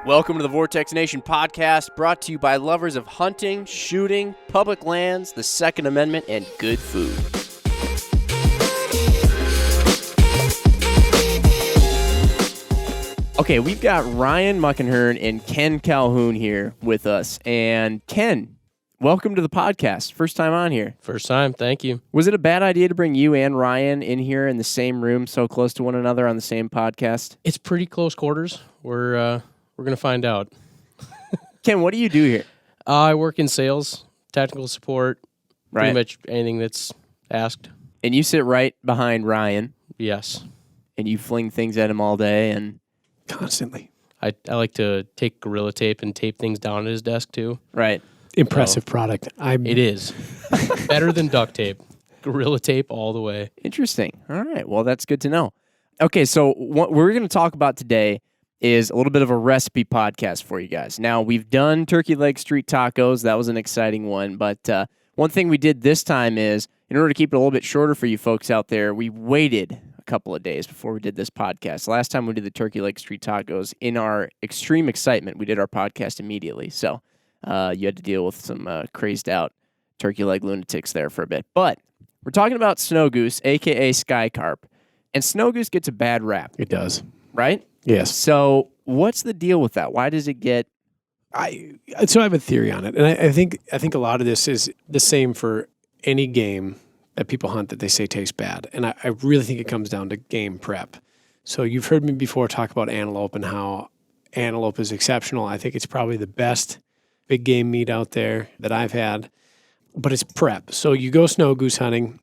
Welcome to the Vortex Nation podcast, brought to you by lovers of hunting, shooting, public lands, the Second Amendment, and good food. Okay, we've got Ryan Muckenhern and Ken Calhoun here with us. And Ken, welcome to the podcast. First time on here. First time, thank you. Was it a bad idea to bring you and Ryan in here in the same room, so close to one another on the same podcast? It's pretty close quarters. We're going to find out. Ken, what do you do here? I work in sales, technical support, Right. pretty much anything that's asked. And you sit right behind Ryan, Yes. and you fling things at him all day, and Constantly. I like to take Gorilla Tape and tape things down at his desk, too. right. Impressive product. It is. Better than duct tape. Gorilla Tape all the way. Interesting. All right. Well, that's good to know. Okay, so what we're going to talk about today is a little bit of a recipe podcast for you guys. Now, we've done turkey leg street tacos. That was an exciting one. But one thing we did this time is, in order to keep it a little bit shorter for you folks out there, we waited a couple of days before we did this podcast. Last time we did the turkey leg street tacos, in our extreme excitement, we did our podcast immediately. So you had to deal with some crazed out turkey leg lunatics there for a bit. But we're talking about snow goose, a.k.a. sky carp. And snow goose gets a bad rap, It does. right? Yes. So what's the deal with that? Why does it get... So I have a theory on it. And I think a lot of this is the same for any game that people hunt that they say tastes bad. And I really think it comes down to game prep. So you've heard me before talk about antelope and how antelope is exceptional. I think it's probably the best big game meat out there that I've had. But it's prep. So you go snow goose hunting.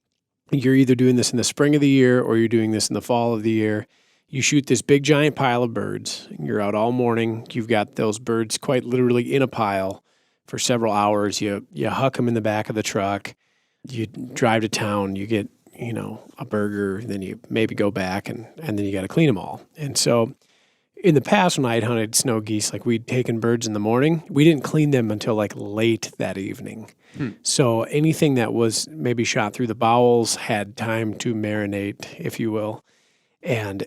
You're either doing this in the spring of the year or you're doing this in the fall of the year. You shoot this big giant pile of birds. You're out all morning. You've got those birds quite literally in a pile for several hours. You huck them in the back of the truck. You drive to town. You get, a burger. Then you maybe go back and then you got to clean them all. And so in the past when I had hunted snow geese, like we'd taken birds in the morning, we didn't clean them until like late that evening. So anything that was maybe shot through the bowels had time to marinate, if you will. And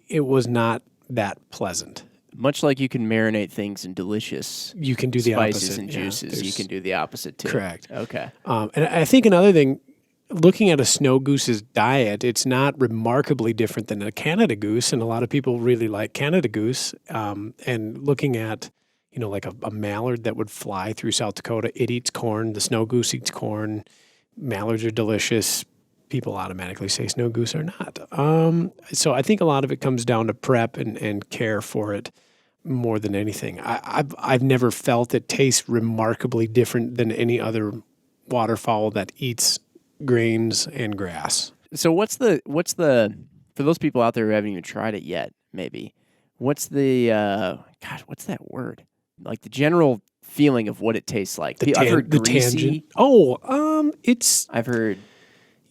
it was not that pleasant. Much like you can marinate things in delicious You can do the spices opposite. and Yeah, juices, you can do the opposite too. Correct. Okay. And I think another thing, looking at a snow goose's diet, it's not remarkably different than a Canada goose, and a lot of people really like Canada goose. And looking at, like a mallard that would fly through South Dakota, it eats corn. The snow goose eats corn. Mallards are delicious. People automatically say snow goose are not. So I think a lot of it comes down to prep and care for it more than anything. I've never felt it tastes remarkably different than any other waterfowl that eats grains and grass. So what's the for those people out there who haven't even tried it yet, maybe, what's the what's that word? Like the general feeling of what it tastes like. I've heard greasy. It's I've heard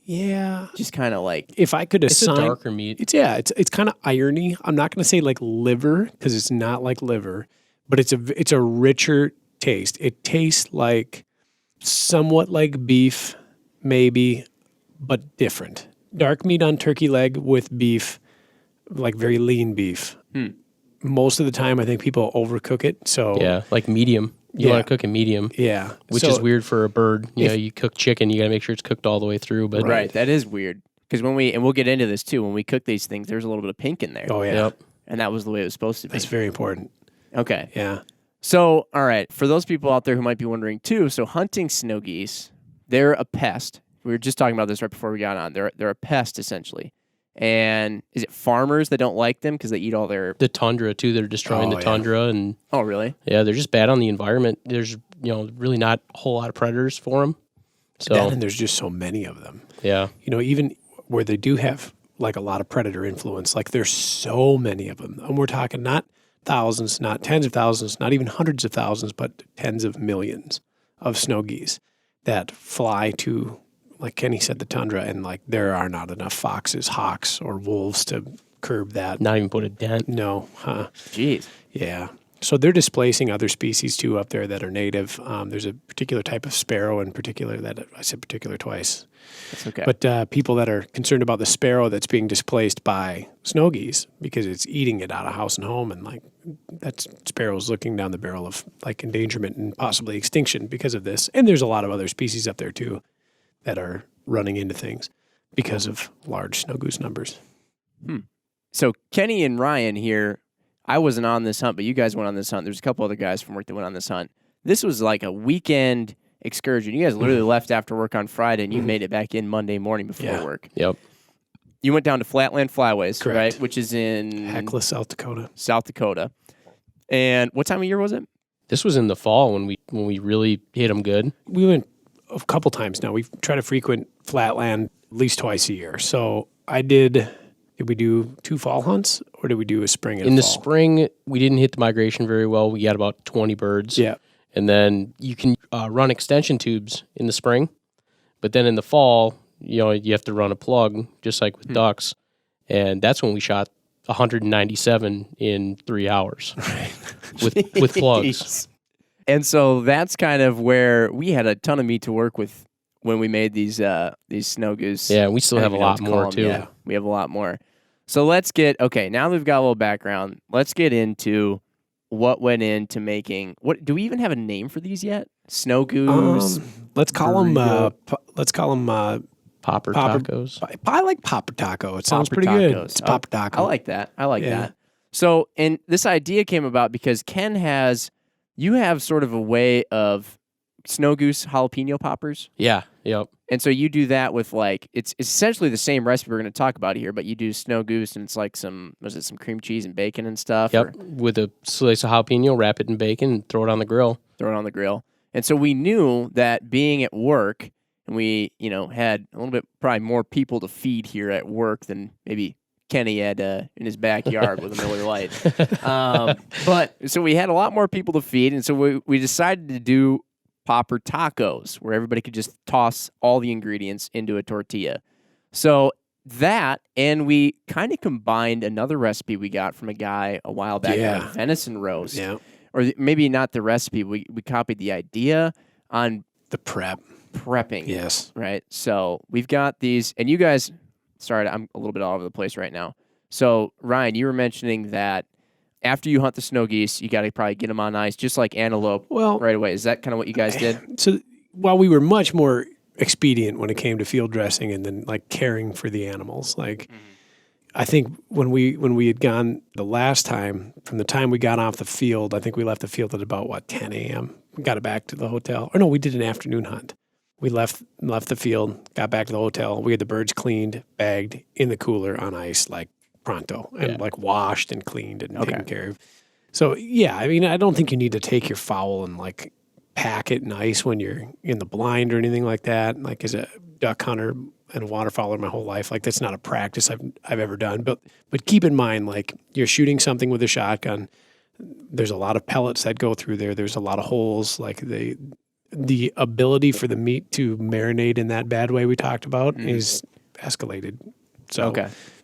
just kind of like, if I could It's assign, a darker meat. it's kind of irony. I'm not going to say like liver because it's not like liver, but it's a richer taste. It tastes like somewhat like beef, maybe, but different. Dark meat on turkey leg with beef, like very lean beef. Most of the time, I think people overcook it. So Yeah, like medium. You Yeah. want to cook a medium, yeah, which So is weird for a bird. You cook chicken, you got to make sure it's cooked all the way through. But right, that is weird. Because we'll get into this too, when we cook these things, there's a little bit of pink in there. Oh yeah, Yep. And that was the way it was supposed to be. that's very important. Okay. Yeah. So, all right, for those people out there who might be wondering too, so hunting snow geese, they're a pest. We were just talking about this right before we got on. They're a pest essentially. And is it farmers that don't like them because they eat all their... the tundra too, they're destroying Oh, the yeah. tundra, and Oh, really? yeah, they're just bad on the environment. There's really not a whole lot of predators for them. So That, and there's just so many of them. yeah, Even where they do have like a lot of predator influence, like there's so many of them. And we're talking not thousands, not tens of thousands, not even hundreds of thousands, but tens of millions of snow geese that fly to, like Kenny said, the tundra, and like there are not enough foxes, hawks, or wolves to curb that. not even put a dent. No, huh? Jeez. Yeah. So they're displacing other species too up there that are native. There's a particular type of sparrow in particular that I said particular twice. That's okay. But people that are concerned about the sparrow that's being displaced by snow geese because it's eating it out of house and home, and like that sparrow's looking down the barrel of like endangerment and possibly extinction because of this. And there's a lot of other species up there too that are running into things because of large snow goose numbers. So Kenny and Ryan here, I wasn't on this hunt, but you guys went on this hunt. There's a couple other guys from work that went on this hunt. This was like a weekend excursion. You guys literally left after work on Friday, and you made it back in Monday morning before work. Yep. You went down to Flatland Flyways, Correct. right? Which is in Hecla, South Dakota. South Dakota. And what time of year was it? This was in the fall when we really hit them good. We went a couple times now. We try to frequent Flatland at least twice a year. So did we do 2 fall hunts or did we do a spring and In a the fall? spring, we didn't hit the migration very well. We got about 20 birds. Yeah. And then you can run extension tubes in the spring. But then in the fall, you have to run a plug, just like with ducks. And that's when we shot 197 in 3 hours with plugs. And so that's kind of where we had a ton of meat to work with when we made these snow goose. Yeah, we still I have don't a even know lot what to call more them. too. Yeah, we have a lot more. So let's get, okay, now that we've got a little background, let's get into what went into making, do we even have a name for these yet? Snow goose? Let's call them Popper tacos. I like popper taco. It sounds Popper pretty good. tacos. It's popper taco. I like that. I like Yeah. that. So, and this idea came about because you have sort of a way of snow goose jalapeno poppers. Yeah, yep. And so you do that with it's essentially the same recipe we're going to talk about here, but you do snow goose and it's like some cream cheese and bacon and stuff? Yep, with a slice of jalapeno, wrap it in bacon, and throw it on the grill. Throw it on the grill. And so we knew that being at work, and we, had a little bit probably more people to feed here at work than maybe Kenny had in his backyard with a Miller Lite. But so we had a lot more people to feed, and so we decided to do popper tacos, where everybody could just toss all the ingredients into a tortilla. So that, and we kind of combined another recipe we got from a guy a while back, a venison roast. Yeah. Or maybe not the recipe. We copied the idea on The prepping. Yes. Right. So we've got these, and you guys, sorry, I'm a little bit all over the place right now. So Ryan, you were mentioning that after you hunt the snow geese, you got to probably get them on ice, just like antelope, right away. Is that kind of what you guys did? So while we were much more expedient when it came to field dressing and then like caring for the animals, I think when we had gone the last time, from the time we got off the field, I think we left the field at about 10 a.m. We got it back to the hotel. Or no, we did an afternoon hunt. We left the field, got back to the hotel. We had the birds cleaned, bagged in the cooler on ice, like pronto, and like washed and cleaned and taken care of. So yeah, I mean, I don't think you need to take your fowl and like pack it in ice when you're in the blind or anything like that. Like as a duck hunter and a waterfowler my whole life, like that's not a practice I've ever done. But keep in mind, like you're shooting something with a shotgun. There's a lot of pellets that go through there. There's a lot of holes. Like the ability for the meat to marinate in that bad way we talked about is escalated. So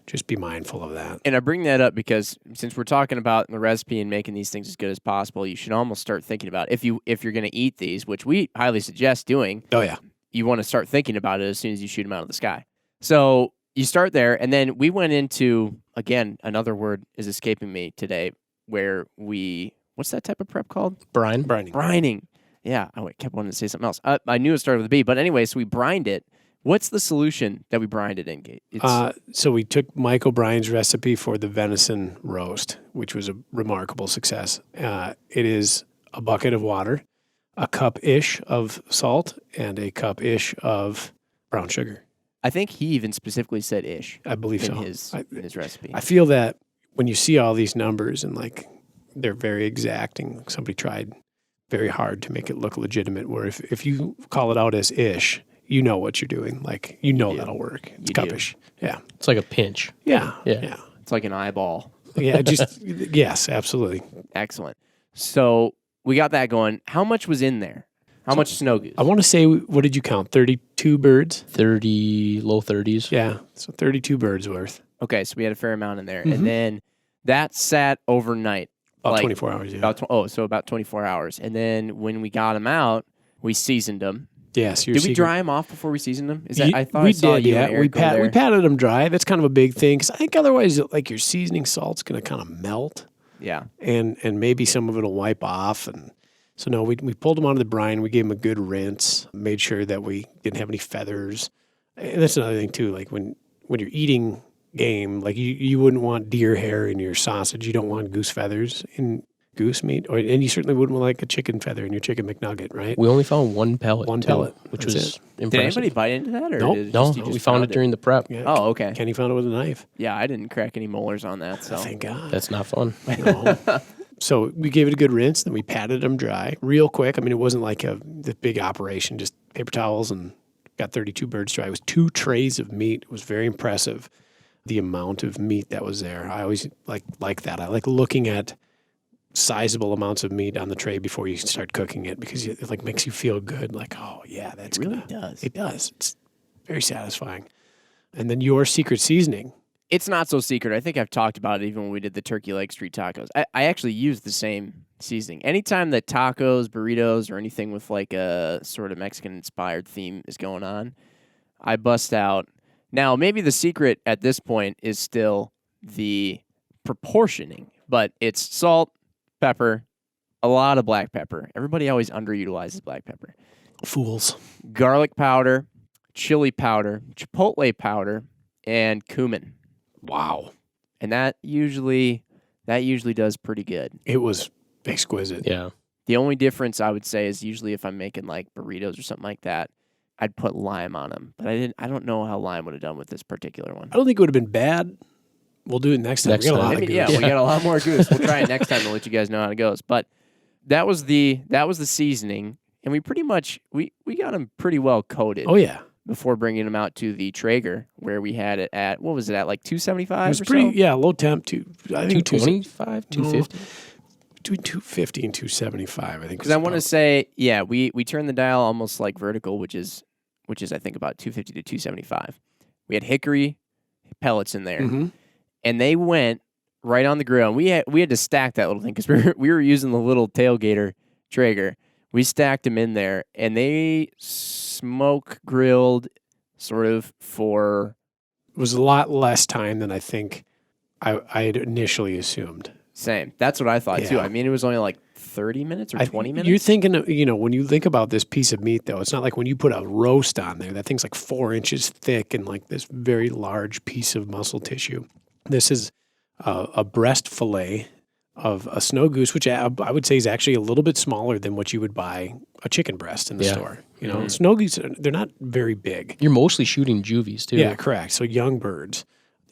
just be mindful of that. And I bring that up because since we're talking about the recipe and making these things as good as possible, you should almost start thinking about if you're going to eat these, which we highly suggest doing. Oh yeah. You want to start thinking about it as soon as you shoot them out of the sky. So you start there, and then we went into, again, another word is escaping me today, where what's that type of prep called? Brining. Yeah, I kept wanting to say something else. I knew it started with a B, but anyway, so we brined it. What's the solution that we brined it in? So we took Mike O'Brien's recipe for the venison roast, which was a remarkable success. It is a bucket of water, a cup-ish of salt, and a cup-ish of brown sugar. I think he even specifically said ish. I believe in so. In his recipe. I feel that when you see all these numbers and like they're very exacting, somebody tried very hard to make it look legitimate, where if you call it out as ish, you know what you're doing. Like, that'll work. It's cup-ish. Yeah. It's like a pinch. Yeah. It's like an eyeball. Yeah, yes, absolutely. Excellent. So we got that going. How much was in there? How much snow goose? I want to say, what did you count? 32 birds? 30, low 30s. Yeah, so 32 birds worth. Okay, so we had a fair amount in there. And then that sat overnight. About 24 hours, yeah. About 24 hours. And then when we got them out, we seasoned them. Yes. Did we dry them off before we seasoned them? I thought we I saw did, you yeah. and Eric go there. We patted them dry. That's kind of a big thing because I think otherwise, like your seasoning salt's going to kind of melt. Yeah. And maybe some of it will wipe off. And so, no, we pulled them out of the brine. We gave them a good rinse, made sure that we didn't have any feathers. And that's another thing, too. Like when you're eating game, like you wouldn't want deer hair in your sausage. You don't want goose feathers in goose meat. And you certainly wouldn't want like a chicken feather in your chicken McNugget, right? We only found one pellet. Which That's was it. impressive. Did anybody bite into that? Or Nope. We found it during the prep. Yeah. Oh, okay. Kenny found it with a knife. Yeah, I didn't crack any molars on that. So Thank God. That's not fun. No. So we gave it a good rinse, then we patted them dry real quick. I mean, it wasn't like the big operation, just paper towels and got 32 birds dry. It was 2 trays of meat. It was very impressive, the amount of meat that was there. I always like that. I like looking at sizable amounts of meat on the tray before you start cooking it because it like makes you feel good. Like, oh yeah, that's it really does. It does. It's very satisfying. And then your secret seasoning. It's not so secret. I think I've talked about it even when we did the turkey leg street tacos. I actually use the same seasoning. Anytime that tacos, burritos, or anything with like a sort of Mexican-inspired theme is going on, I bust out. Now, maybe the secret at this point is still the proportioning, but it's salt, pepper, a lot of black pepper. Everybody always underutilizes black pepper. Fools. Garlic powder, chili powder, chipotle powder, and cumin. Wow. And that usually does pretty good. It was exquisite. Yeah. The only difference I would say is usually if I'm making like burritos or something like that, I'd put lime on them. But I don't know how lime would have done with this particular one. I don't think it would have been bad. We'll do it next time. Next We got a time. lot of goose. Yeah, we got a lot more goose. We'll try it next time to let you guys know how it goes. But that was the seasoning, and we pretty much we got them pretty well coated. Oh yeah. Before bringing them out to the Traeger, where we had it at, what was it at, like 275 It was or pretty, so? yeah, low temp. I think 225, 250? Between 250 and 275, I think. Because I want to say, yeah, we turned the dial almost like vertical, which is I think about 250 to 275. We had hickory pellets in there, and they went right on the grill. And we had to stack that little thing because we were using the little tailgater Traeger. We stacked them in there, and they smoke grilled sort of for... It was a lot less time than I think I had initially assumed. Same. That's what I thought, too. Yeah. I mean, it was only like 30 minutes or 20 minutes. You're thinking, when you think about this piece of meat, though, it's not like when you put a roast on there. That thing's like 4 inches thick and like this very large piece of muscle tissue. This is a breast fillet of a snow goose, which I would say is actually a little bit smaller than what you would buy a chicken breast in the store. Snow goose, they're not very big. You're mostly shooting juvies, too. Yeah, correct. So young birds.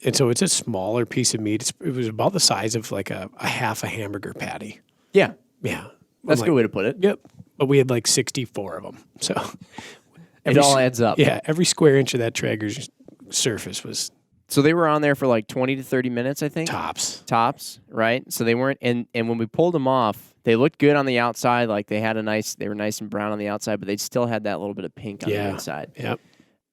And so it's a smaller piece of meat. It was about the size of like a half a hamburger patty. Yeah. Yeah. That's a good way to put it. Yep. But we had like 64 of them. So it all adds up. Yeah. Every square inch of that Traeger's surface was... So they were on there for like 20 to 30 minutes, I think. Tops, right? So they weren't, and when we pulled them off, they looked good on the outside. Like they were nice and brown on the outside, but they still had that little bit of pink on the inside. Yep.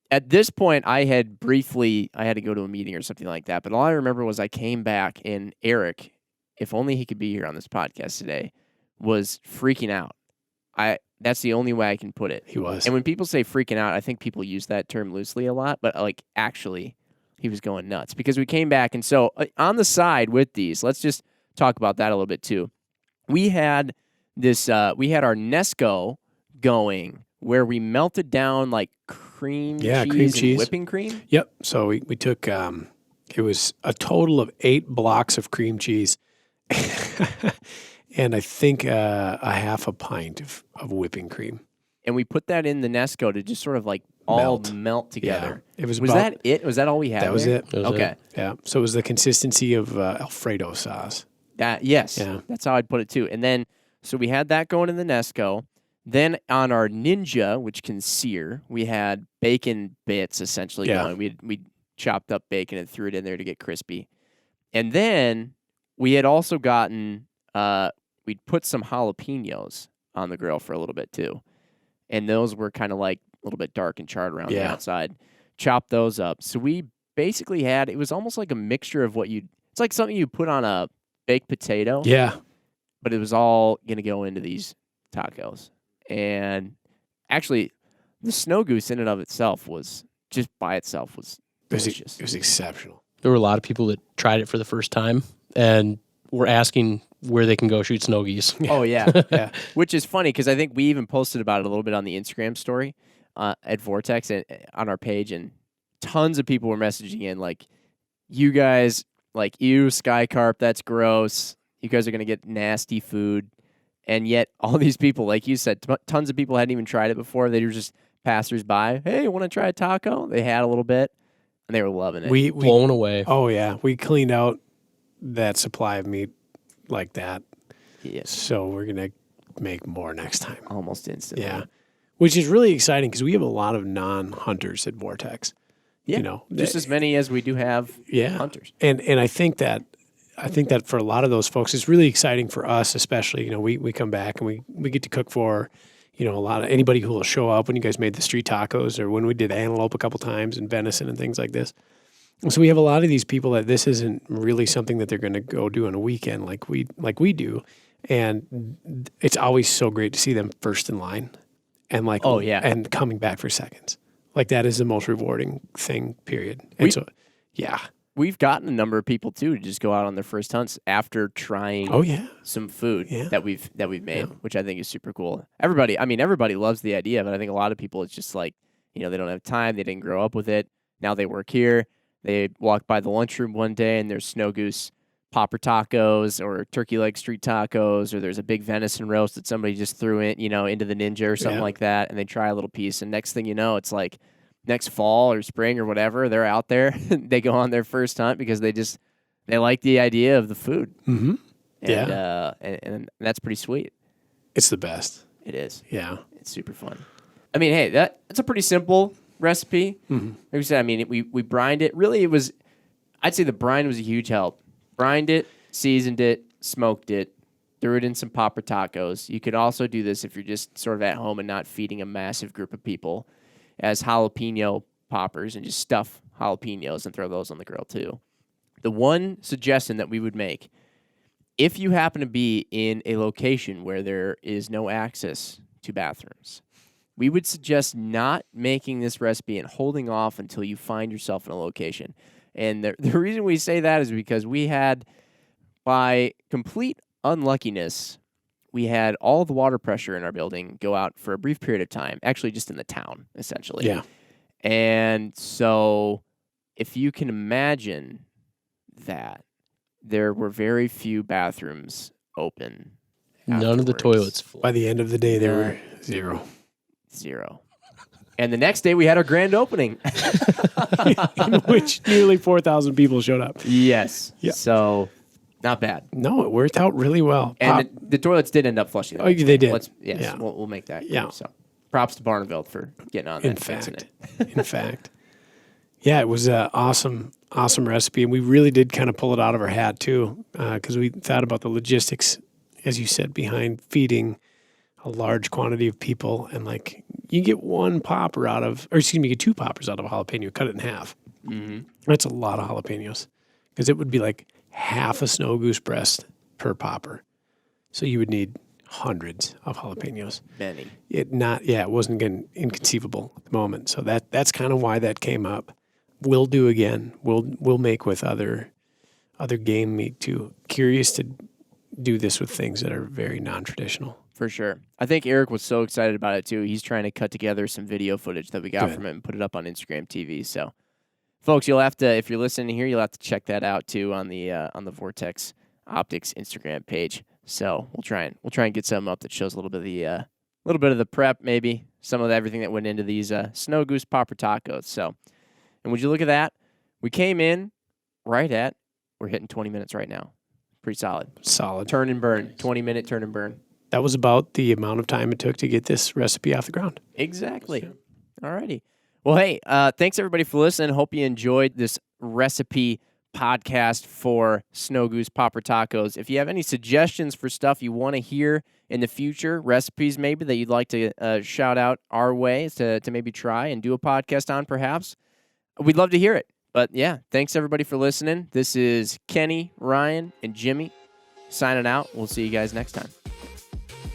At this point, I had to go to a meeting or something like that. But all I remember was I came back and Eric, if only he could be here on this podcast today, was freaking out. That's the only way I can put it. He was. And when people say freaking out, I think people use that term loosely a lot, but like actually... he was going nuts because we came back. And so on the side with these, let's just talk about that a little bit too. We had our Nesco going where we melted down like cream cheese and whipping cream. Yep. So we took, it was a total of 8 blocks of cream cheese and I think a half a pint of whipping cream. And we put that in the Nesco to just sort of like all melt together. Yeah. It was that it? Was that all we had? That was it. Okay. Yeah. So it was the consistency of Alfredo sauce. Yes. Yeah. That's how I'd put it too. And then, so we had that going in the Nesco. Then on our Ninja, which can sear, we had bacon bits essentially going. We chopped up bacon and threw it in there to get crispy. And then we had also gotten, we'd put some jalapenos on the grill for a little bit too. And those were kind of like a little bit dark and charred around the outside. Chopped those up. So we basically it was almost like a mixture of it's like something you put on a baked potato. Yeah. but it was all going to go into these tacos. And actually, the snow goose in and of itself was just by itself was delicious. It was exceptional. There were a lot of people that tried it for the first time and were asking where they can go shoot snow geese. Oh, yeah. Yeah. Which is funny because I think we even posted about it a little bit on the Instagram story at Vortex and on our page, and tons of people were messaging in like, you guys, like, ew, sky carp, that's gross. You guys are going to get nasty food. And yet all these people, like you said, tons of people hadn't even tried it before. They were just passersby. Hey, you want to try a taco? They had a little bit, and they were loving it. We Blown away. Oh, yeah. We cleaned out that supply of meat like that. Yes. So we're going to make more next time. Almost instantly. Yeah. Which is really exciting because we have a lot of non-hunters at Vortex. Yeah. You know, just as many as we do have hunters. And I think that for a lot of those folks, it's really exciting for us, especially, you know, we come back and we get to cook for, you know, a lot of anybody who will show up when you guys made the street tacos or when we did antelope a couple times and venison and things like this. And so we have a lot of these people that this isn't really something that they're going to go do on a weekend like we do. And it's always so great to see them first in line and like, oh, yeah, and coming back for seconds. Like that is the most rewarding thing, period. And so, yeah. We've gotten a number of people too to just go out on their first hunts after trying some food that we've made, which I think is super cool. Everybody loves the idea, but I think a lot of people, it's just like, you know, they don't have time, they didn't grow up with it. Now they work here. They walk by the lunchroom one day and there's snow goose popper tacos or turkey leg street tacos, or there's a big venison roast that somebody just threw in, you know, into the Ninja or something like that, and they try a little piece, and next thing you know, it's like next fall or spring or whatever, they're out there. They go on their first hunt because they like the idea of the food. Mm-hmm. And, and that's pretty sweet. It's the best. It is. Yeah. It's super fun. I mean, hey, that's a pretty simple recipe. Mm-hmm. Like we said, I mean, we brined it. Really, I'd say the brine was a huge help. Brined it, seasoned it, smoked it, threw it in some popper tacos. You could also do this if you're just sort of at home and not feeding a massive group of people, as jalapeno poppers, and just stuff jalapenos and throw those on the grill too. The one suggestion that we would make, if you happen to be in a location where there is no access to bathrooms, we would suggest not making this recipe and holding off until you find yourself in a location. And the reason we say that is because we had, by complete unluckiness, we had all the water pressure in our building go out for a brief period of time, actually just in the town, essentially. Yeah. And so if you can imagine that, there were very few bathrooms open. None of the toilets full. By the end of the day, there were zero. And the next day, we had our grand opening. In which nearly 4,000 people showed up. Yes. Yeah. So, not bad. No, it worked out really well. And the toilets did end up flushing. Oh, they did. Yes, we'll make that clear. Yeah. So, props to Barneveld for getting on that. In fact. Yeah, it was an awesome recipe. And we really did kind of pull it out of our hat, too, because we thought about the logistics, as you said, behind feeding a large quantity of people. And, like, you get you get two poppers out of a jalapeno, cut it in half. Mm-hmm. That's a lot of jalapenos, because it would be like half a snow goose breast per popper. So you would need hundreds of jalapenos. Many. It wasn't inconceivable at the moment. So that's kind of why that came up. We'll do again. We'll make with other game meat too. Curious to do this with things that are very non-traditional. For sure. I think Eric was so excited about it too. He's trying to cut together some video footage that we got from it and put it up on Instagram TV. So, folks, you'll have to, if you're listening here, you'll have to check that out too on the Vortex Optics Instagram page. So we'll try and get something up that shows a little bit of the prep, maybe some of everything that went into these snow goose popper tacos. So, and would you look at that? We came in we're hitting 20 minutes right now. Pretty solid. Turn and burn. 20-minute turn and burn. That was about the amount of time it took to get this recipe off the ground. Exactly. All righty. Well, hey, thanks everybody for listening. Hope you enjoyed this recipe podcast for snow goose popper tacos. If you have any suggestions for stuff you want to hear in the future, recipes maybe that you'd like to shout out our way to maybe try and do a podcast on perhaps, we'd love to hear it. But yeah, thanks everybody for listening. This is Kenny, Ryan, and Jimmy signing out. We'll see you guys next time.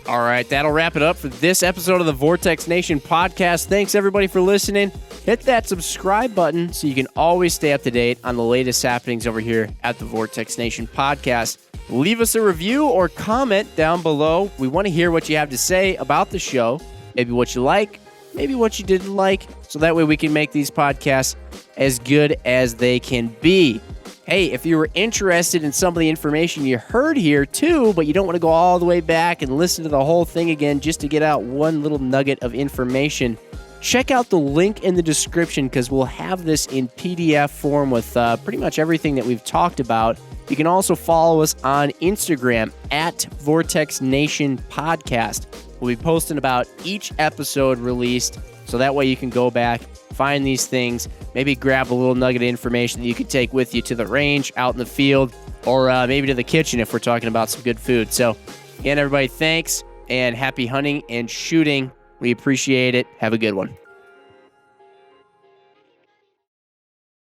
All right, that'll wrap it up for this episode of the Vortex Nation podcast. Thanks, everybody, for listening. Hit that subscribe button so you can always stay up to date on the latest happenings over here at the Vortex Nation podcast. Leave us a review or comment down below. We want to hear what you have to say about the show, maybe what you like, maybe what you didn't like, so that way we can make these podcasts as good as they can be. Hey, if you were interested in some of the information you heard here too, but you don't want to go all the way back and listen to the whole thing again just to get out one little nugget of information, check out the link in the description because we'll have this in PDF form with pretty much everything that we've talked about. You can also follow us on Instagram at Vortex Nation Podcast. We'll be posting about each episode released, so that way you can go back, find these things, maybe grab a little nugget of information that you could take with you to the range, out in the field, or maybe to the kitchen if we're talking about some good food. So, again, everybody, thanks, and happy hunting and shooting. We appreciate it. Have a good one.